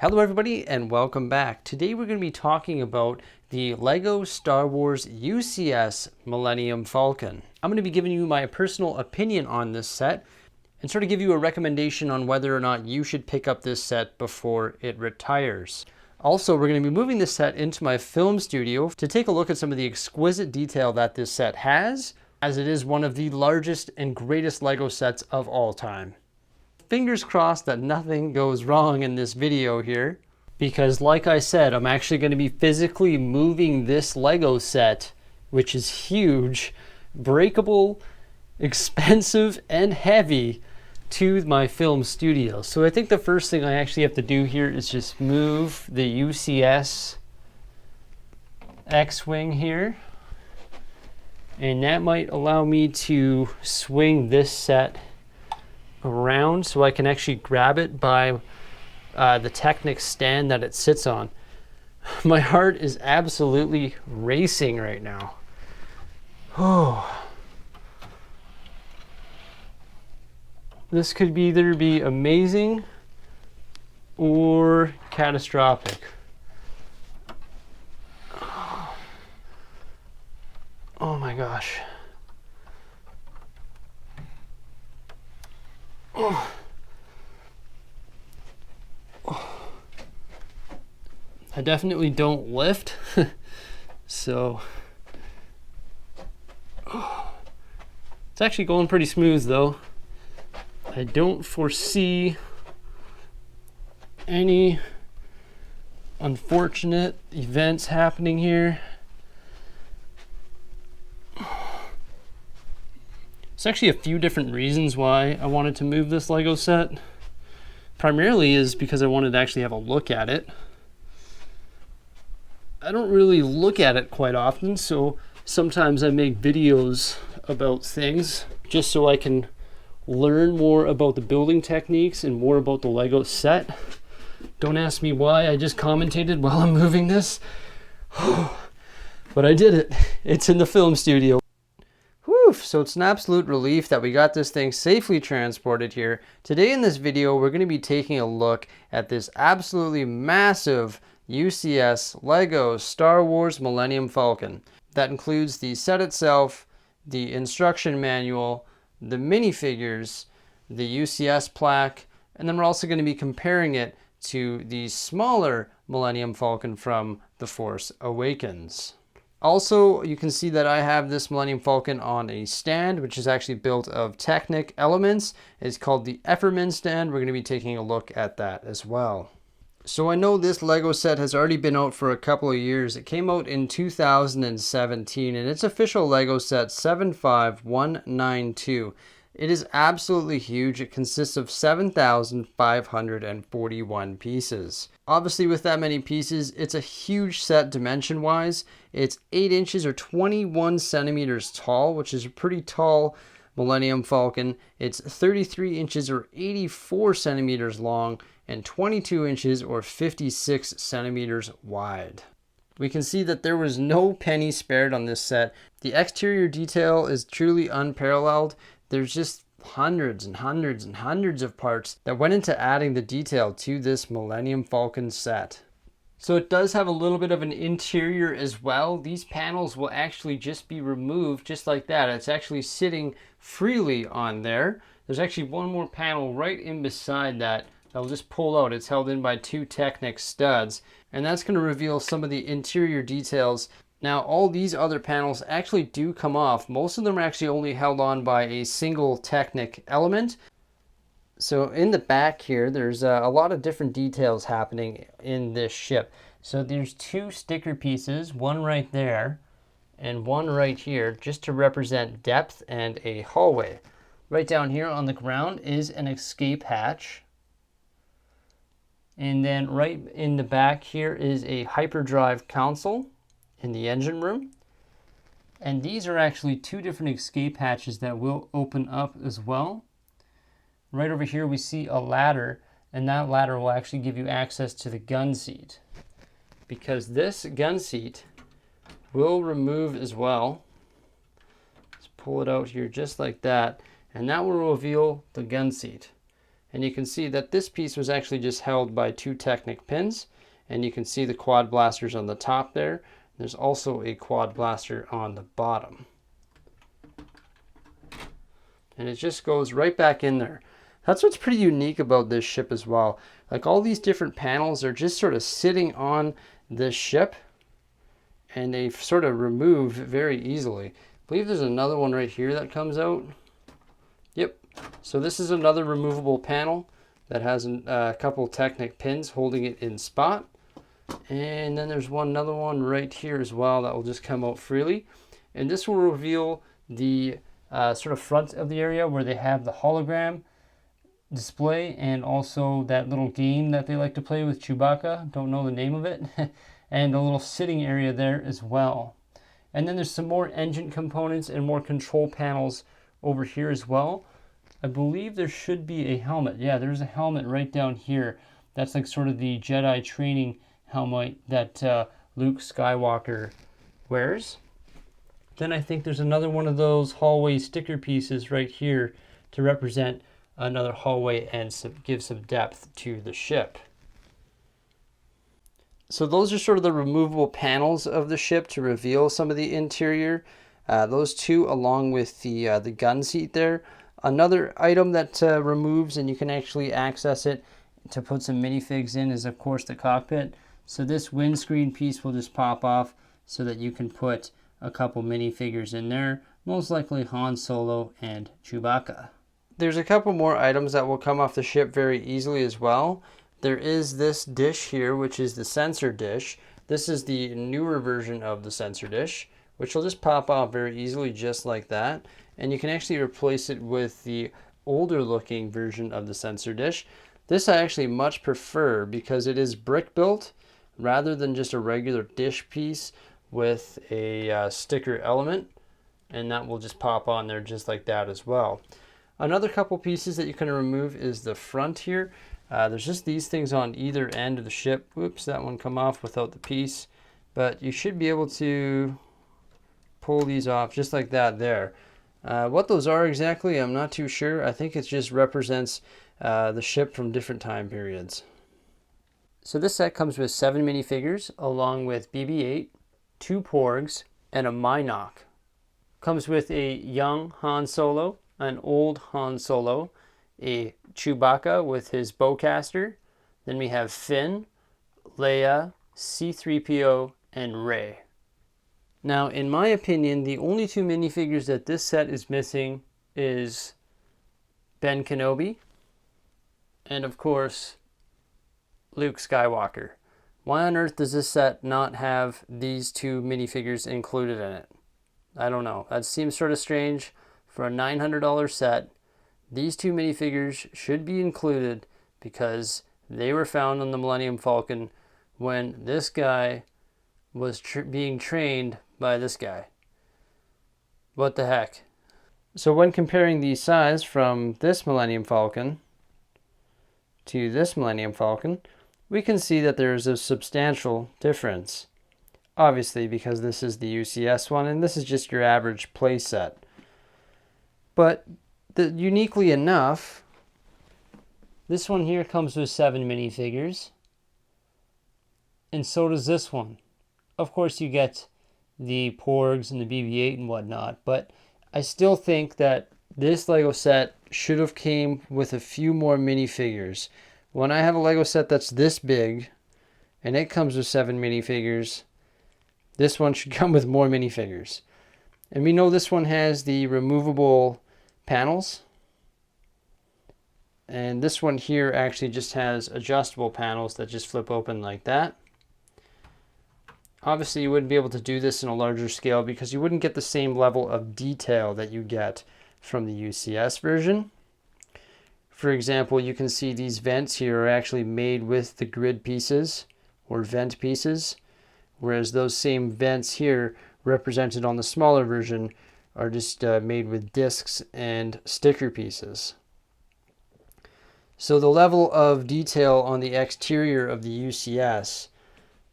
Hello everybody and welcome back. Today we're going to be talking about the LEGO Star Wars UCS Millennium Falcon. I'm going to be giving you my personal opinion on this set and sort of give you a recommendation on whether or not you should pick up this set before it retires. Also, we're going to be moving this set into my film studio to take a look at some of the exquisite detail that this set has, as it is one of the largest and greatest LEGO sets of all time. Fingers crossed that nothing goes wrong in this video here, because like I said, I'm actually going to be physically moving this LEGO set, which is huge, breakable, expensive, and heavy, to my film studio. So I think the first thing I actually have to do here is just move the UCS X-Wing here, and that might allow me to swing this set around so I can actually grab it by the Technic stand that it sits on. My heart is absolutely racing right now. Oh, this could either be amazing or catastrophic. Oh my gosh. Oh. Oh. I definitely don't lift, so it's actually going pretty smooth though. I don't foresee any unfortunate events happening here. There's actually a few different reasons why I wanted to move this LEGO set. Primarily is because I wanted to actually have a look at it. I don't really look at it quite often, so sometimes I make videos about things just so I can learn more about the building techniques and more about the LEGO set. Don't ask me why, I just commentated while I'm moving this. But I did it. It's in the film studio. So it's an absolute relief that we got this thing safely transported here. Today in this video, we're going to be taking a look at this absolutely massive UCS LEGO Star Wars Millennium Falcon. That includes the set itself, the instruction manual, the minifigures, the UCS plaque, and then we're also going to be comparing it to the smaller Millennium Falcon from The Force Awakens. Also, you can see that I have this Millennium Falcon on a stand, which is actually built of Technic elements. It's called the Efferman Stand. We're going to be taking a look at that as well. So I know this LEGO set has already been out for a couple of years. It came out in 2017, and it's official LEGO set 75192. It is absolutely huge. It consists of 7,541 pieces. Obviously, with that many pieces, it's a huge set dimension-wise. It's 8 inches or 21 centimeters tall, which is a pretty tall Millennium Falcon. It's 33 inches or 84 centimeters long and 22 inches or 56 centimeters wide. We can see that there was no penny spared on this set. The exterior detail is truly unparalleled. There's just hundreds and hundreds and hundreds of parts that went into adding the detail to this Millennium Falcon set. So it does have a little bit of an interior as well. These panels will actually just be removed just like that. It's actually sitting freely on there. There's actually one more panel right in beside that I'll just pull out. It's held in by 2 Technic studs, and that's going to reveal some of the interior details. Now, all these other panels actually do come off. Most of them are actually only held on by a single Technic element. So in the back here, there's a lot of different details happening in this ship. So there's 2 sticker pieces, one right there and one right here, just to represent depth and a hallway. Right down here on the ground is an escape hatch. And then right in the back here is a hyperdrive console in the engine room. And these are actually 2 different escape hatches that will open up as well. Right over here we see a ladder, and that ladder will actually give you access to the gun seat, because this gun seat will remove as well. Let's pull it out here just like that, and that will reveal the gun seat. And you can see that this piece was actually just held by 2 Technic pins. And you can see the quad blasters on the top there. There's also a quad blaster on the bottom. And it just goes right back in there. That's what's pretty unique about this ship as well. Like all these different panels are just sort of sitting on this ship, and they sort of remove very easily. I believe there's another one right here that comes out. Yep. So this is another removable panel that has a couple Technic pins holding it in spot. And then there's another one right here as well that will just come out freely. And this will reveal the sort of front of the area where they have the hologram display, and also that little game that they like to play with Chewbacca. Don't know the name of it. And a little sitting area there as well. And then there's some more engine components and more control panels over here as well. I believe there should be a helmet. Yeah, there's a helmet right down here. That's like sort of the Jedi training helmet that Luke Skywalker wears. Then I think there's another one of those hallway sticker pieces right here to represent another hallway and give some depth to the ship. So those are sort of the removable panels of the ship to reveal some of the interior. Those two along with the gun seat there. Another item that removes and you can actually access it to put some minifigs in is of course the cockpit. So this windscreen piece will just pop off so that you can put a couple minifigures in there. Most likely Han Solo and Chewbacca. There's a couple more items that will come off the ship very easily as well. There is this dish here, which is the sensor dish. This is the newer version of the sensor dish, which will just pop off very easily just like that. And you can actually replace it with the older looking version of the sensor dish. This I actually much prefer because it is brick built rather than just a regular dish piece with a sticker element. And that will just pop on there just like that as well. Another couple pieces that you can remove is the front here. There's just these things on either end of the ship. Whoops, that one come off without the piece. But you should be able to pull these off just like that there. What those are exactly, I'm not too sure. I think it just represents the ship from different time periods. So this set comes with 7 minifigures along with BB-8, 2 Porgs, and a Mynock. Comes with a young Han Solo, an old Han Solo, a Chewbacca with his bowcaster. Then we have Finn, Leia, C-3PO, and Rey. Now, in my opinion, the only 2 minifigures that this set is missing is Ben Kenobi and, of course, Luke Skywalker. Why on earth does this set not have these 2 minifigures included in it? I don't know. That seems sort of strange. For a $900 set, these 2 minifigures should be included because they were found on the Millennium Falcon when this guy was being trained by this guy. What the heck? So when comparing the size from this Millennium Falcon to this Millennium Falcon, we can see that there is a substantial difference. Obviously, because this is the UCS one and this is just your average play set. But uniquely enough, this one here comes with 7 minifigures. And so does this one. Of course, you get the Porgs and the BB-8 and whatnot, but I still think that this Lego set should have came with a few more minifigures. When I have a Lego set that's this big, and it comes with 7 minifigures, this one should come with more minifigures. And we know this one has the removable panels. And this one here actually just has adjustable panels that just flip open like that. Obviously, you wouldn't be able to do this in a larger scale because you wouldn't get the same level of detail that you get from the UCS version. For example, you can see these vents here are actually made with the grid pieces or vent pieces, whereas those same vents here represented on the smaller version are just made with discs and sticker pieces. So the level of detail on the exterior of the UCS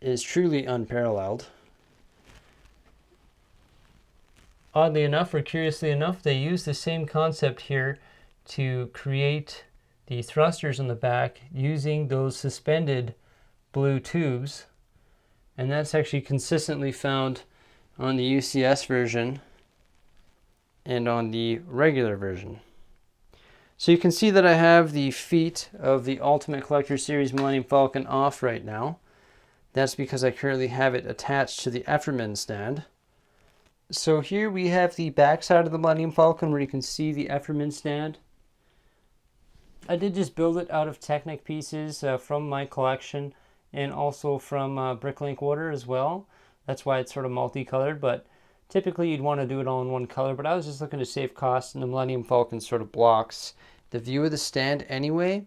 is truly unparalleled. Oddly enough, or curiously enough, they use the same concept here to create the thrusters on the back using those suspended blue tubes, and that's actually consistently found on the UCS version and on the regular version. So you can see that I have the feet of the Ultimate Collector Series Millennium Falcon off right now. That's because I currently have it attached to the Efferman Stand. So here we have the back side of the Millennium Falcon where you can see the Efferman Stand. I did just build it out of Technic pieces from my collection and also from Bricklink Water as well. That's why it's sort of multicolored, but typically you'd want to do it all in one color, but I was just looking to save costs, and the Millennium Falcon sort of blocks the view of the stand anyway.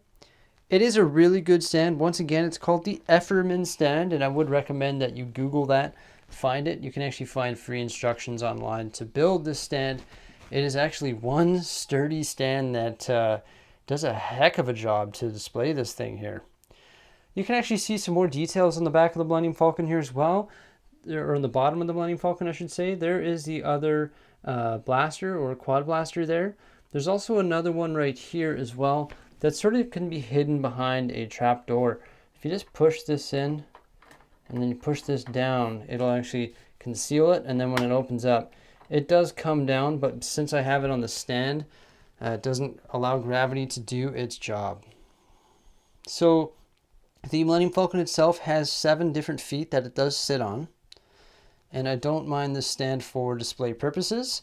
It is a really good stand. Once again, it's called the Efferman Stand, and I would recommend that you Google that, find it. You can actually find free instructions online to build this stand. It is actually one sturdy stand that does a heck of a job to display this thing here. You can actually see some more details on the back of the Millennium Falcon here as well, or on the bottom of the Millennium Falcon, I should say. There is the other blaster or quad blaster there. There's also another one right here as well that sort of can be hidden behind a trap door. If you just push this in and then you push this down, it'll actually conceal it, and then when it opens up, it does come down, but since I have it on the stand, it doesn't allow gravity to do its job. So the Millennium Falcon itself has 7 different feet that it does sit on, and I don't mind this stand for display purposes.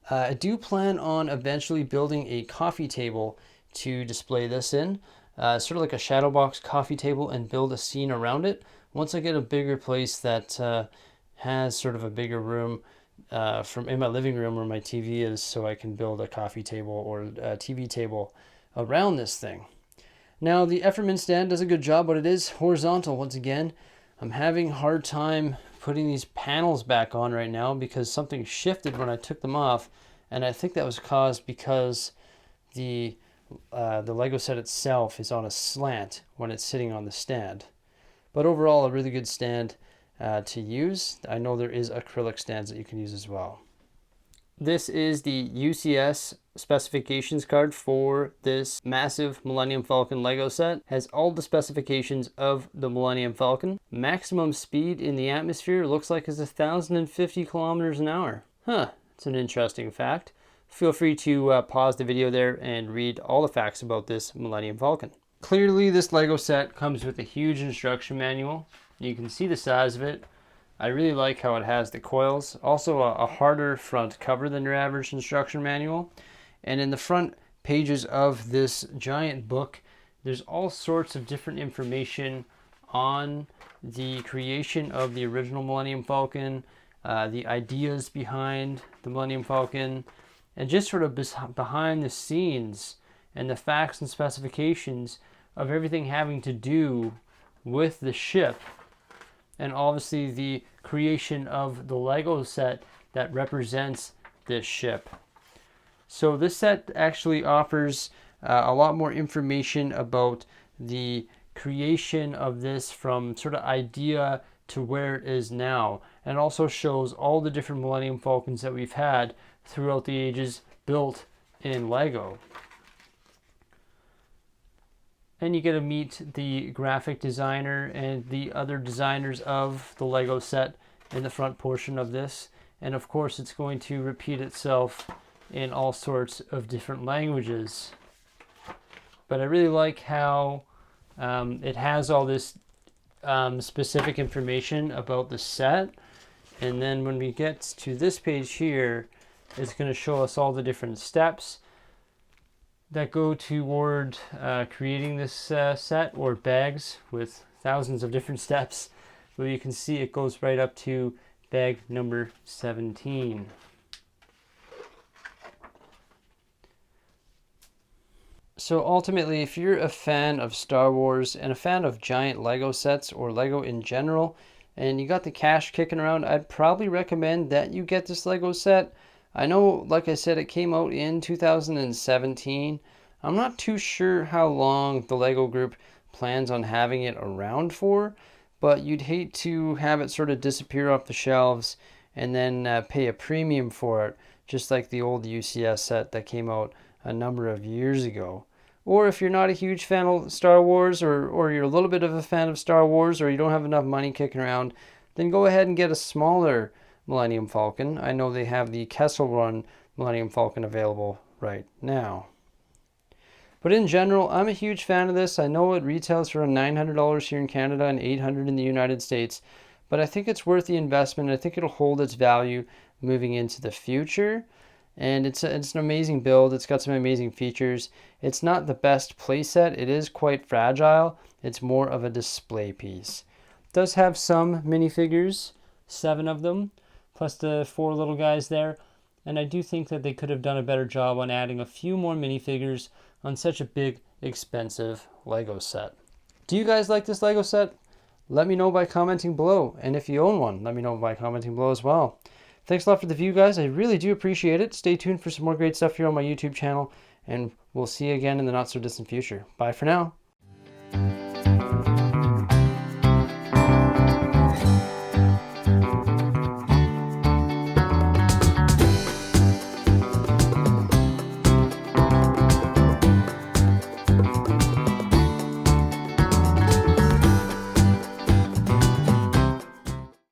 I do plan on eventually building a coffee table to display this in, sort of like a shadow box coffee table, and build a scene around it once I get a bigger place that has sort of a bigger room from in my living room where my TV is, so I can build a coffee table or a TV table around this thing. Now the Efferman Stand does a good job, but it is horizontal once again. I'm having a hard time putting these panels back on right now because something shifted when I took them off, and I think that was caused because the Lego set itself is on a slant when it's sitting on the stand. But overall, a really good stand to use. I know there is acrylic stands that you can use as well. This is the UCS specifications card for this massive Millennium Falcon Lego set. Has all the specifications of the Millennium Falcon. Maximum speed in the atmosphere looks like is 1,050 kilometers an hour. Huh, it's an interesting fact. Feel free to pause the video there and read all the facts about this Millennium Falcon. Clearly this Lego set comes with a huge instruction manual. You can see the size of it. I really like how it has the coils. Also a harder front cover than your average instruction manual. And in the front pages of this giant book, there's all sorts of different information on the creation of the original Millennium Falcon, the ideas behind the Millennium Falcon, and just sort of behind the scenes and the facts and specifications of everything having to do with the ship, and obviously the creation of the Lego set that represents this ship. So this set actually offers a lot more information about the creation of this from sort of idea to where it is now, and also shows all the different Millennium Falcons that we've had throughout the ages built in Lego. And you get to meet the graphic designer and the other designers of the Lego set in the front portion of this. And of course it's going to repeat itself in all sorts of different languages. But I really like how it has all this specific information about the set. And then when we get to this page here, it's going to show us all the different steps that go toward creating this set, or bags with thousands of different steps. But you can see it goes right up to bag number 17. So ultimately, if you're a fan of Star Wars and a fan of giant Lego sets or Lego in general, and you got the cash kicking around, I'd probably recommend that you get this Lego set. I know, like I said, it came out in 2017. I'm not too sure how long the Lego group plans on having it around for, but you'd hate to have it sort of disappear off the shelves and then pay a premium for it, just like the old UCS set that came out a number of years ago. Or if you're not a huge fan of Star Wars, or you're a little bit of a fan of Star Wars, or you don't have enough money kicking around, then go ahead and get a smaller Millennium Falcon. I know they have the Kessel Run Millennium Falcon available right now. But in general, I'm a huge fan of this. I know it retails for around $900 here in Canada and $800 in the United States, but I think it's worth the investment. I think it'll hold its value moving into the future. And it's an amazing build. It's got some amazing features. It's not the best playset. It is quite fragile. It's more of a display piece. It does have some minifigures, 7 of them, plus the 4 little guys there. And I do think that they could have done a better job on adding a few more minifigures on such a big, expensive Lego set. Do you guys like this Lego set? Let me know by commenting below. And if you own one, let me know by commenting below as well. Thanks a lot for the view, guys. I really do appreciate it. Stay tuned for some more great stuff here on my YouTube channel, and we'll see you again in the not so distant future. Bye for now.